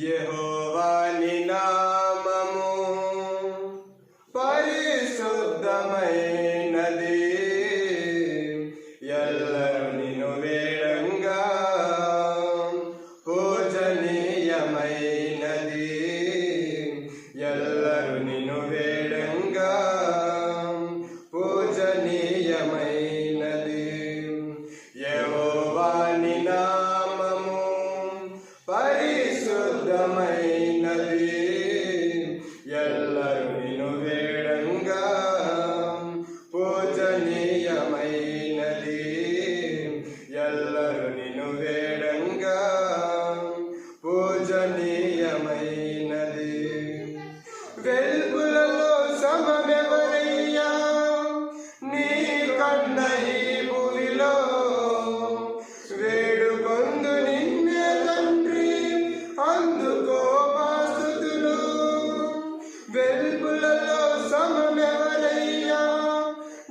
యెహోవా నీ నామము పరిశుద్ధమైనది, ఎల్లరూ నిన్ను వేడంగా పూజనీయమైనది, ఎల్లరూ నిన్ను వేడంగా పూజనీయమైనది. యెహోవా నీ నామము పరిశుద్ధమైనది, ఎల్లరూ నిన్ను వేడంగా పూజనీయమైనది, ఎల్లరూ నిన్ను వేడంగా పూజనీయమైనది. వెలుగులలో సమమెవరయ్యా నీ కన్న ఈ భూమిలో, వేడుకొందు నిన్నే తండ్రి అందుకో మా స్తుతులు. వెలుగులలో సమమెవరయ్యా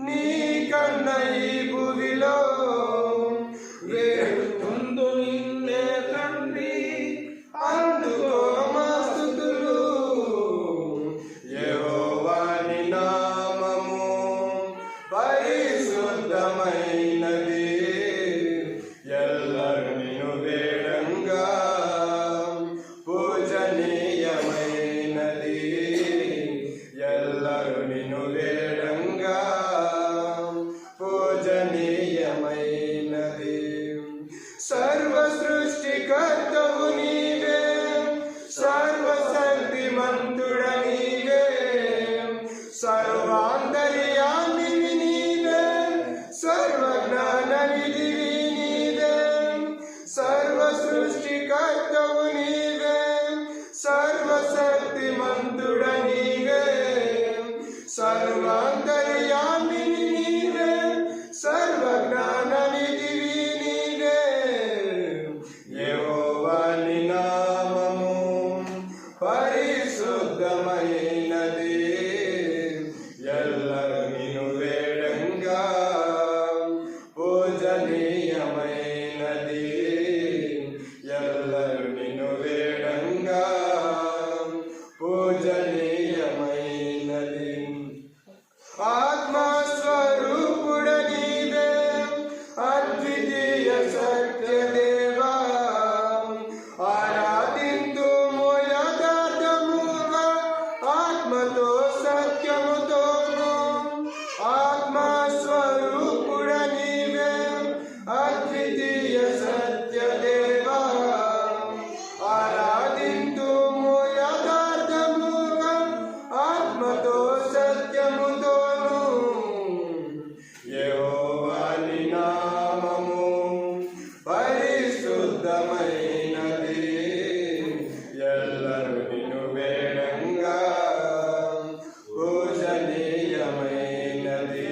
నీ కన్న ఈ భూమిలో, వేడుకొందు నిన్నే తండ్రి అందుకో మా స్తుతులు. యెహోవా నీ నామము పరిశుద్ధమైనది, ఎల్లరూ నిన్ను వేడంగా పూజనీయమైనది, ఎల్లరూ నిన్ను వేడంగా పూజనీయమైనది. సర్వ సృష్టికర్తవు నీవే, సర్వశక్తిమంతుడ నీవే, సర్వాంతర్యామివి నీవే, సర్వజ్ఞాననిధివి నీవే. సర్వ సృష్టికర్తవు నీవే, సర్వశక్తిమంతుడ నీవే, సర్వాంతర్యామివి నీవే, సర్వజ్ఞాననిధివి నీవే. యెహోవా నీ నామము పరిశుద్ధమైనది, ఎల్లరూ నిన్ను వేడంగా పూజనీయమైనది, ఎల్లరూ నిన్ను వేడంగా పూజనీయమైనది. ఆత్మస్వరూపుడ నీవే, అద్వితీయ సత్యదేవా, ఆరాధింతుము యథార్థముగా ఆత్మతో సత్యముతోను. ఆత్మస్వరూపుడ నీవే, అద్వితీయ సత్యదేవా, ఆరాధింతుము యథార్థముగా ఆత్మతో సత్యముతోను. యెహోవా నీ నామము పరిశుద్ధమైనది, ఎల్లరూ నిన్ను వేడంగా పూజనీయమైనది,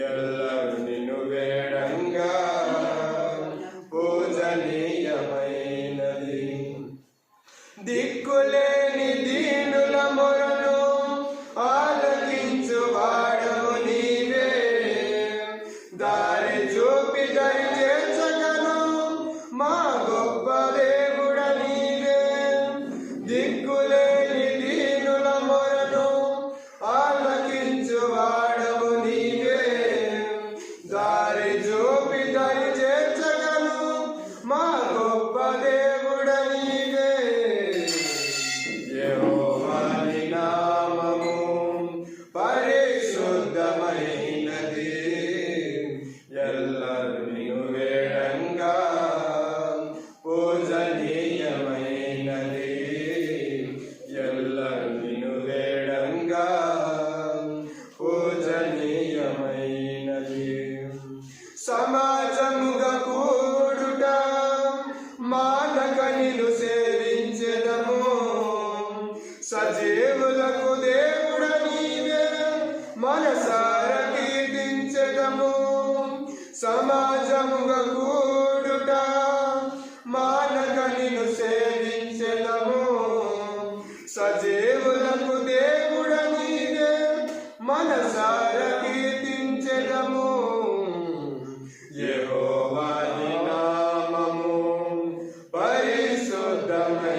ఎల్లరూ నిన్ను వేడంగా పూజనీయమైనది. దిక్కులేని దీనుల మొరను ఆలకించు వాడవు నీవే, దారి చూపి దరి చేర్చగను మా గొప్ప దేవుడ నీవే. దిక్కులేని దీనుల మొరను ఆలకించు వాడవు నీవే, దారి చూపి దరి చేర్చగను మా గొప్ప దేవుడ నీవే. యెహోవా నీ నామము పరిశుద్ధమైనది, ఎల్లరూ నిన్ను వేడంగా పూజనీయమైనది, ఎల్లరూ నిన్ను వేడంగా పూజనీయమైనది. సమాజముగా కూడుట మానక నిన్ను సేవించెదము, సజీవులకు దేవుడ నీవే మనసారా కీర్తించెదము. సమాజముగా కూడుట మానక నిన్ను సేవించెదము, సజీవులకు దేవుడ నీవే మనసారా కీర్తించెదము. యెహోవా నీ నామము పరిశుద్ధమైనది.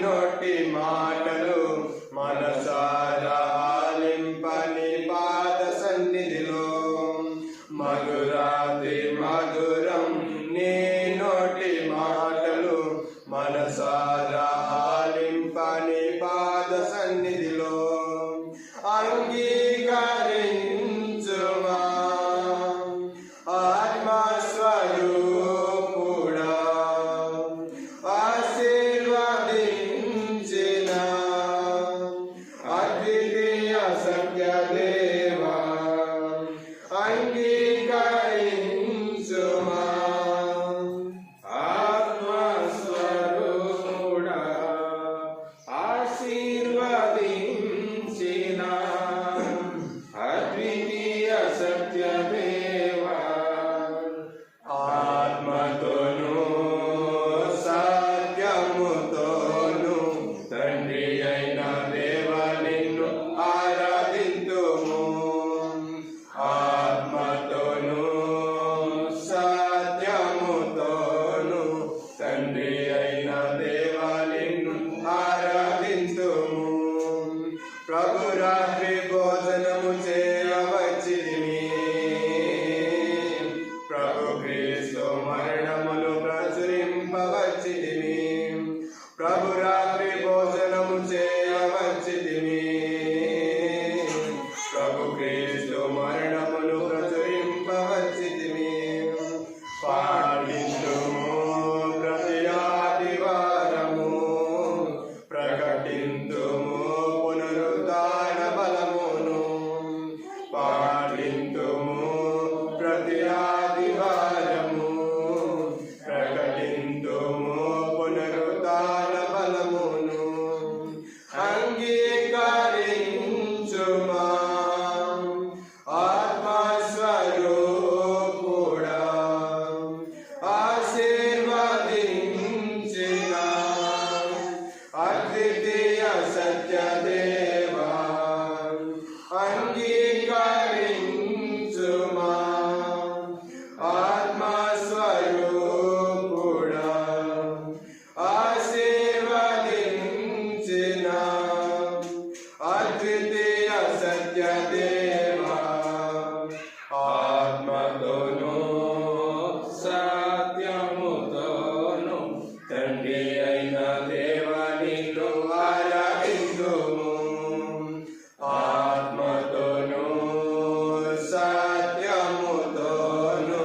నోటి మాటలు మనసారా ఆలింపని పాద సన్నిధిలో మధురాతి మధురం నీ నోటి మాటలు మనసారా ఆలింపని పాద సన్నిధిలో అంగీకరించుమా ఆత్మస్వరూపుడా ఆశీర్వదించిన అద్వితీయ సత్యదేవా అంగీకరించుమా ఆత్మస్వరూపుడా ఆశీర్వదించిన అద్వితీయ సత్యదేవా ఆత్మతోను సత్యముతోను తండ్రి అయిన దేవా నిన్ను ఆరాధింతుము ఆత్మతోను సత్యముతోను తండ్రి అయిన దేవా నిన్ను ఆరాధింతుము ప్రభు రాత్రి భోజనము చేయవచ్చితిమి ప్రభు క్రీస్తు మరణమును ప్రచురింపవచ్చితిమి ప్రభు రాత్రి భోజనము చేయవచ్చితిమి ప్రభు క్రీస్తు మరణమును ప్రచురింపవచ్చితిమి పాటించుము ప్రతి ఆదివారము ప్రకటింతుము పునరుద్ధాన బలమును పాటింతుము ప్రతి ఆదివారము ప్రకటింతుము పునరుద్ధాన బలమును అంగీకరించుమా ఆత్మస్వరూపుడా ఆశీర్వదించిన అద్వితీయ సత్యదేవా అంగీకరించుమా ఆత్మస్వరూపుడా ఆశీర్వదించిన అద్వితీయ సత్యదేవా ఆత్మతోను సత్యముతోను తండ్రి అయిన దేవా నిన్ను ఆరాధింతుము ఆత్మతోను సత్యముతోను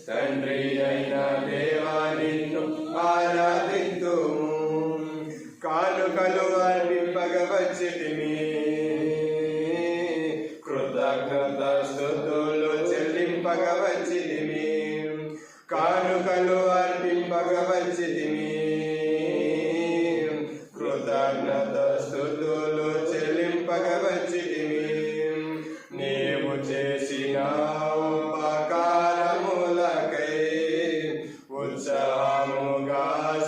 తండ్రి అయిన దేవా నిన్ను ఆరాధింతుము కానుకలు అర్పింపగవచ్చితిమి కృతజ్ఞత స్తుతులు చెల్లింపగవచ్చితిమి కానుకలు అర్పింపగవచ్చితిమి కృతజ్ఞత స్తుతులు చెల్లింపగవచ్చితిమి నీవు చేసిన ఉపకారములకై ఉత్సాహముగా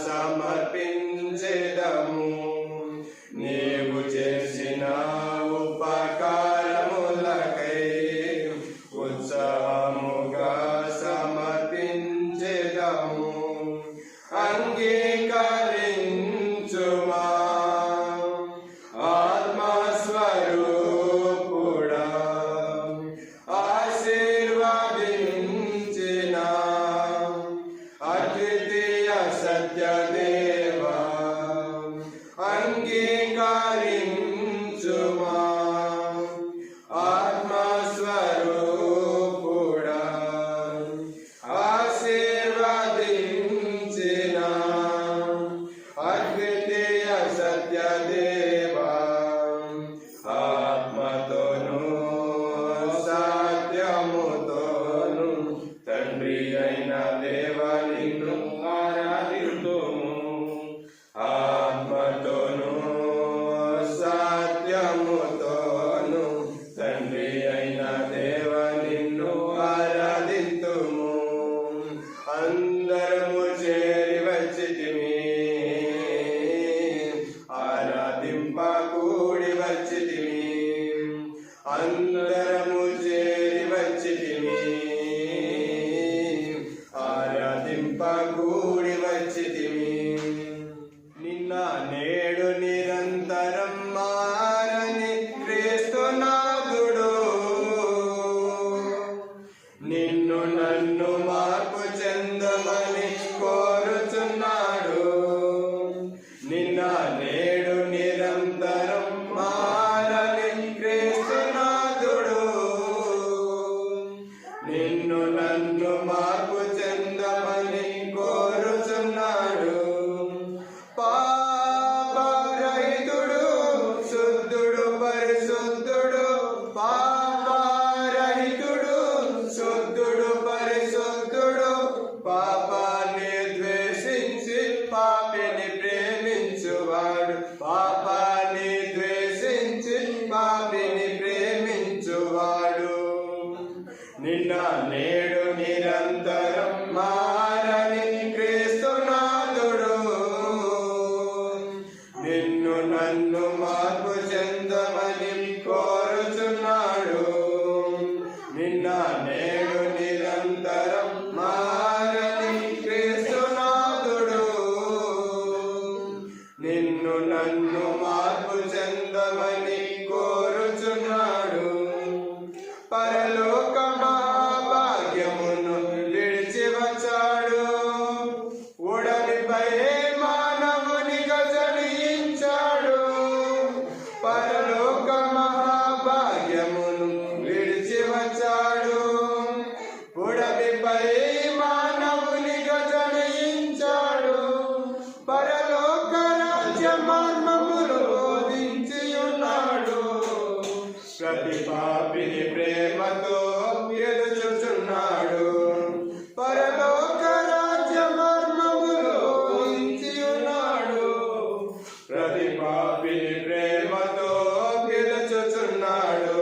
సమర్పించెదము నీవు చేసిన ఉపకారములకై ఉత్సాహముగా సమర్పించెదము అంగీకరించుమా ఆత్మస్వరూపుడా ఆశీర్వదించిన అద్వితీయ సత్యదేవా అంగీకరించుమా ఆత్మస్వరూపుడా ఆశీర్వదించిన అద్వితీయ సత్యదేవా ఆత్మతోను సత్యముతోను తండ్రి అయిన దేవా నిన్ను ఆరాధింతుము ఆత్మతోను సత్యముతోను తండ్రి అయిన దేవా నిన్ను ఆరాధింతుము అందరము చేరి వచ్చితిమి ఆరాధింప కూడి వచ్చితిమి అందరము చేరి వచ్చితిమి ఆరాధింప కూడి వచ్చితిమి నిన్న నేడు నన్ను మార్పు చెందమని కోరుచున్నాడు. నిన్న నేడు నిరంతరం మారని క్రీస్తునాథుడు నిన్ను నన్ను మార్పు చెందమని కోరుచున్నాడు. పరలోక మహాభాగ్యమును విడిచి వచ్చాడు. ఉడమిపై మానవునిగా జనించాడు. పరలోక మహాభాగ్యమును విడిచి వచ్చాడు. ఉడమిపై మానవునిగా జనించాడు. పరలోక రాజ్య మర్మములు బోధించి ఉన్నాడు. ప్రతి పాపిని ప్రేమతో ఎదుచుచున్నాడు. పరలోక రాజ్య మర్మములు బోధించి ఉన్నాడు. ప్రతి పాపిని ప్రేమతో ఎదుచుచున్నాడు.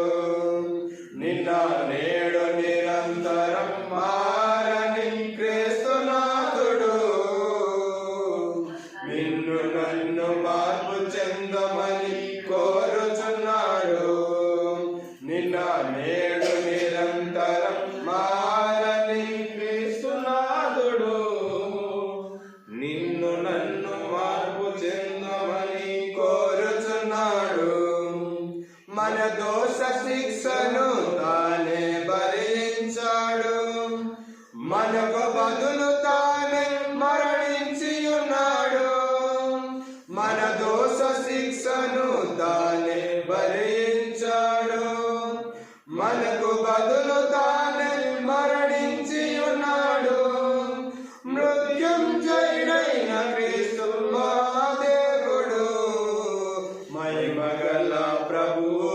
నిన్న నేడు నిరంతరం మారని క్రీస్తునాథుడు నిన్ను నన్ను మార్పు చెందమని కోరుచున్నాడు. నిన్న నేడు నిరంతరం మారని క్రీస్తునాథుడు నిన్ను నన్ను మార్పు చెందమని కోరుచున్నాడు. మన దోష శిక్షను తానే భరించాడు. మనకు బదులు తానే మరణించి ఉన్నాడు. మన దోష శిక్షను తానే భరించాడు. మనకు బదులు తానే మరణించి ఉన్నాడు. మృత్యుంజయుడైన క్రీస్తు మా దేవుడు మహిమగల ప్రభువు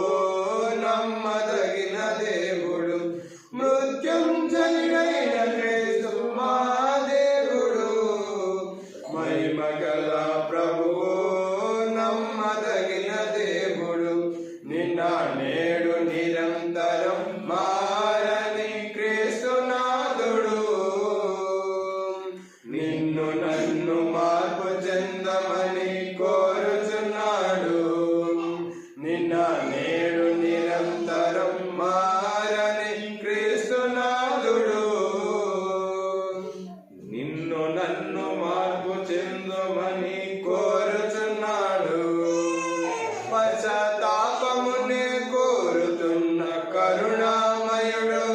నమ్మదగిన దేవుడు. మృత్యుంజయుడైన క్రీస్తు మా దేవుడు మహిమగల ప్రభువు నమ్మదగిన దేవుడు. నిన్న నేడు నిరంతరం మారని క్రీస్తునాథుడు నిన్ను నన్ను మార్పు చెందమని కోరుచున్నాడు. నిన్న నేడు నిరంతరం మారని క్రీస్తునాథుడు నిన్ను నన్ను మార్పు చెందమని కోరుచున్నాడు. పశ్చాత్తాపమునే కోరుతున్న కరుణామయుడు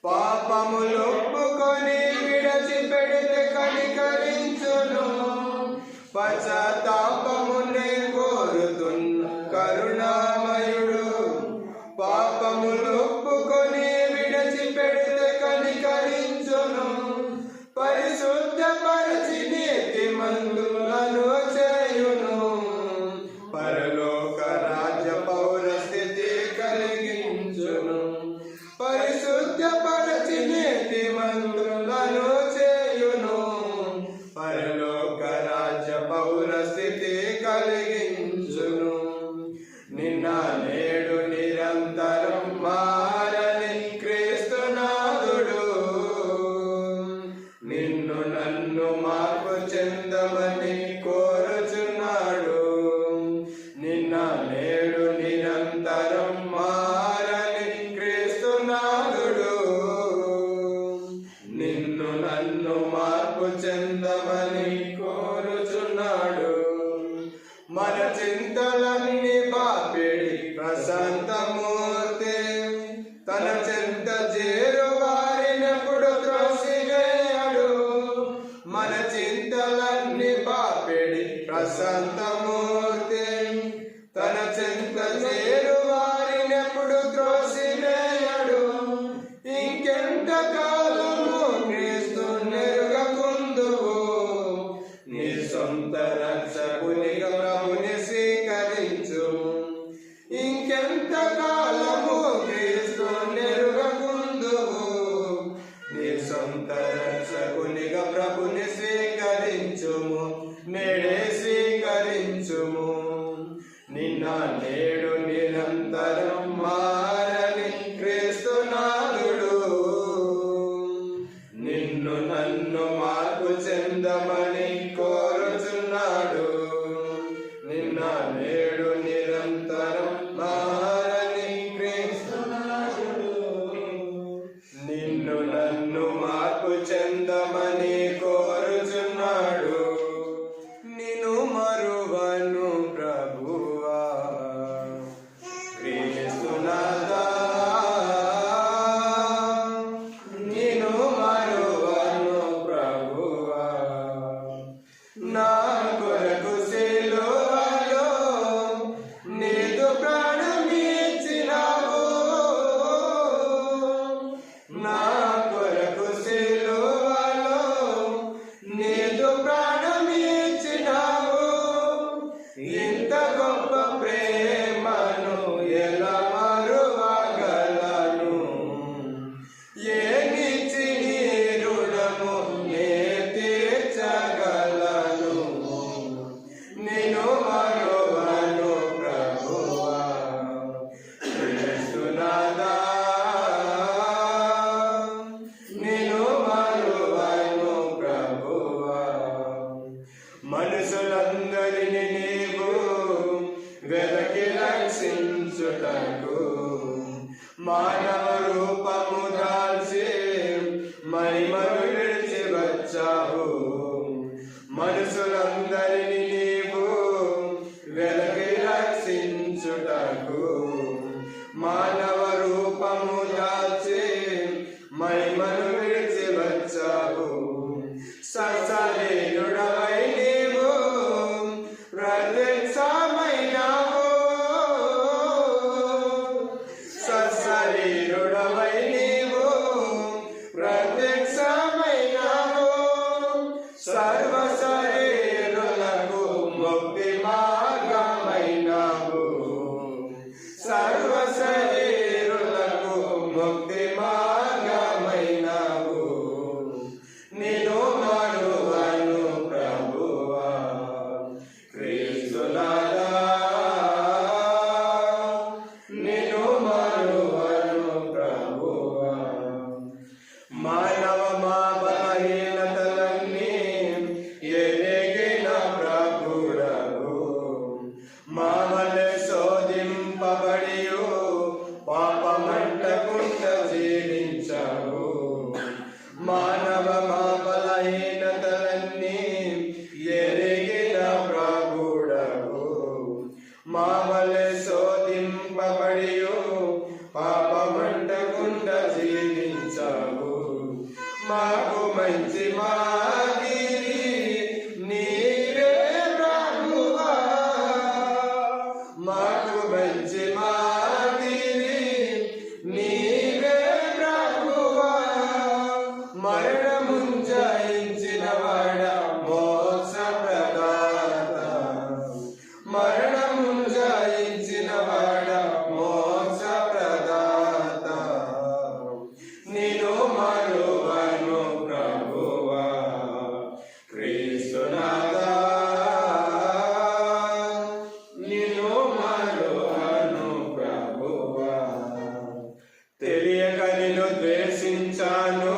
పాపములు ఒప్పుకొని విడిచిపెడితే కనికరించును. పశ్చాత్తాపమునే కోరుతున్న కరుణామయుడు పాపములు ఒప్పుకొని విడిచిపెడితే కనికరించును. పరిశుద్ధపరచి నీతిమంతులను చేయును. పరలోక రాజ్య పౌరస్థితి కలిగించును. పరిశుద్ధపరచి నీతిమంతులను చేయును. పరలోక రాజ్య పౌరస్థితి కలిగించును. నిన్న నేడు నిరంతరం మారని క్రీస్తునాథుడు నిన్ను నన్ను మార్పు చెందమని కోరుచున్నాడు. నిన్న నేడు నిరంతరం మారని క్రీస్తునాథుడు నిన్ను నన్ను మార్పు చెందమని కోరుచున్నాడు. మన చింతలన్నీ బాపిడి ప్రశాంతమూర్తి తన చెంత చేరు వారినప్పుడు త్రోసివేయడు. మన చింతలన్నీ బాపిడి ప్రశాంతమూర్తి తన చెంత చేరు వారినప్పుడు త్రోసివేయడు. ఇంకెంత కాలము క్రీస్తు నెరుగకుందువు. నీ సొంత రక్షకునిగా ప్రభుని స్వీకరించు. ఇంకెంత కాలము క్రీస్తు నెరుగకుందువు. నీ సొంత రక్షకునిగా ప్రభుని స్వీకరించుము. నేడే స్వీకరించుము. నిన్న నేడు నిరంతరం మారని క్రీస్తునాథుడు నిన్ను నన్ను మార్పు చెందమని కోరుచున్నాడు. నిన్న గొప్ప ప్రేమను ఎలా మరువగలను? ఏమిచ్చి నీ రుణము నే తీర్చగలను? నిన్ను మరువను ప్రభువా యేసునాథా, నిన్ను మరువను ప్రభువా. మనుషులందరినీ నీవు వెదకి రక్షించుటకు మానవ రూపము దాల్చి మహిమను విడిచి వచ్చావు. మనుషులందరినీ నీవు వెదకి రక్షించుటకు మానవ రూపము దాల్చి మహిమను విడిచి వచ్చావు. సశరీరుడవై నీవు ప్రత్యక్షమైనావు. సశరీరుడవై నీవు ప్రత్యక్షమైనావు. సర్వ శరీరులకు ముక్తి మార్గమైనావు. సర్వ శరీరులకు ముక్తి మార్గమైనావు. నిన్ను మరువను ప్రభువా క్రీస్తునాథా, నిన్ను మరువను ప్రభువా. మానవ మా బలహీనతలన్నీ ఎరిగిన ప్రభుడవు. మామలే శోధింపబడియు పాపమంటకుండా జీవించావు. మానవ మా బలహీనతలన్నీ ఎరిగిన ప్రభుడవు. మామలే శోధింపబడియు పాపమంటకుండా జీవించావు. మాకు మంచి మాదిరి నీవే ప్రభువా. మాకు మంచి మాదిరి నీవే ప్రభువా. మరణము జయించిన వాడ మోక్ష ప్రదాత. మరణము జయించిన వాడ మోక్ష ప్రదాత. నిన్ను మరువను ప్రభువా క్రీస్తునాథా, నిన్ను మరువను ప్రభువా. తెలియక నిన్ను ద్వేషించాను,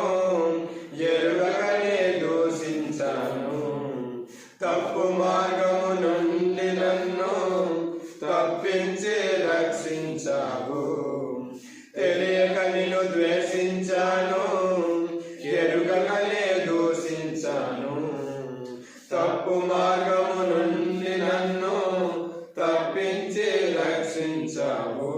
ఎరుగకనే దూషించాను. తప్పు మార్గము నుండి నన్ను తప్పించి రక్షించావు. తెలియక నిన్ను ద్వేషించాను, ఎరుగకనే దూషించాను. తప్పు మార్గము నుండి నన్ను తప్పించి రక్షించావు.